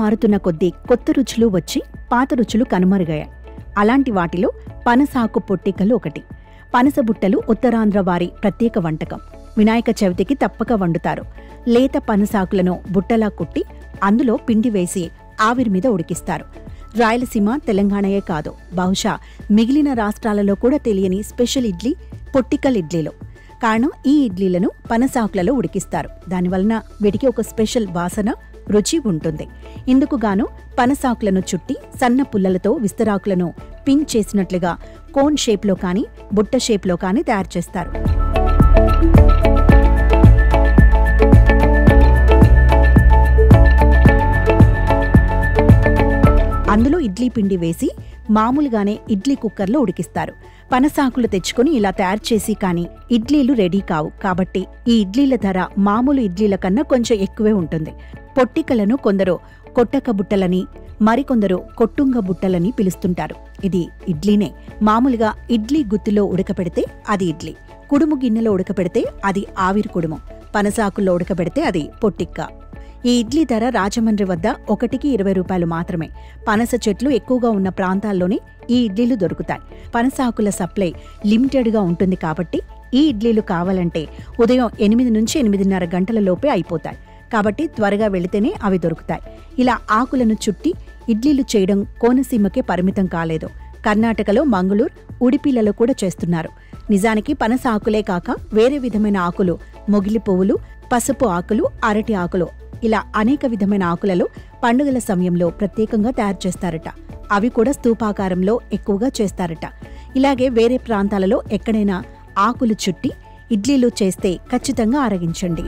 మారుతున్న కొద్దీ కొత్త రుచులు వచ్చి పాత రుచులు కనుమరుగయ్యాయి. అలాంటి వాటిలో పనసాకు పొట్టికలు ఒకటి. పనసబుట్టలు ఉత్తరాంధ్ర వారి ప్రత్యేక వంటకం. వినాయక చవితికి తప్పక వండుతారు. లేత పనసాకులను బుట్టలా కుట్టి అందులో పిండి వేసి ఆవిరి మీద ఉడికిస్తారు. రాయలసీమ, తెలంగాణయే కాదు, బహుశా మిగిలిన రాష్ట్రాలలో కూడా తెలియని స్పెషల్ ఇడ్లీ పొట్టికల్ ఇడ్లీలు. కారణం, ఈ ఇడ్లీలను పనసాకులలో ఉడికిస్తారు. దానివలన వీటికి ఒక స్పెషల్ వాసన, రుచి ఉంటుంది. ఇందుకుగాను పనసాకులను చుట్టి సన్న పుల్లలతో విస్తరాకులను పిన్ చేసినట్లుగా కోన్ షేప్లో కానీ బుట్ట షేప్లో కానీ తయారు చేస్తారు. అందులో ఇడ్లీ పిండి వేసి మామూలుగానే ఇడ్లీ కుక్కర్లో ఉడికిస్తారు. పనసాకులు తెచ్చుకుని ఇలా తయారు చేసి కానీ ఇడ్లీలు రెడీ కావు. కాబట్టి ఈ ఇడ్లీల ధర మామూలు ఇడ్లీల కన్నా కొంచెం ఎక్కువే ఉంటుంది. పొట్టికలను కొందరు కొట్టక బుట్టలని, మరికొందరు కొట్టుంగ బుట్టలని పిలుస్తుంటారు. ఇది ఇడ్లీనే. మామూలుగా ఇడ్లీ గుత్తిలో ఉడకపెడితే అది ఇడ్లీ, కుడుము గిన్నెలో ఉడకపెడితే అది ఆవిరి కుడుము, పనసాకుల్లో ఉడకబెడితే అది పొట్టిక్క. ఈ ఇడ్లీ ధర రాజమండ్రి వద్ద ఒకటికి 20 రూపాయలు మాత్రమే. పనస చెట్లు ఎక్కువగా ఉన్న ప్రాంతాల్లోనే ఈ ఇడ్లీలు దొరుకుతాయి. పనసాకుల సప్లై లిమిటెడ్గా ఉంటుంది కాబట్టి ఈ ఇడ్లీలు కావాలంటే ఉదయం 8 నుంచి 8:30 గంటల లోపే అయిపోతాయి. కాబట్టి త్వరగా వెళితేనే అవి దొరుకుతాయి. ఇలా ఆకులను చుట్టి ఇడ్లీలు చేయడం కోనసీమకే పరిమితం కాలేదు. కర్ణాటకలో మంగళూరు, ఉడిపిలలో కూడా చేస్తున్నారు. నిజానికి పనస ఆకులే కాక వేరే విధమైన ఆకులు, మొగిలి పువ్వులు, పసుపు ఆకులు, అరటి ఆకులు, ఇలా అనేక విధమైన ఆకులలో పండుగల సమయంలో ప్రత్యేకంగా తయారు చేస్తారట. అవి కూడా స్తూపాకారంలో ఎక్కువగా చేస్తారట. ఇలాగే వేరే ప్రాంతాలలో ఎక్కడైనా ఆకులు చుట్టి ఇడ్లీలు చేస్తే ఖచ్చితంగా ఆరగించండి.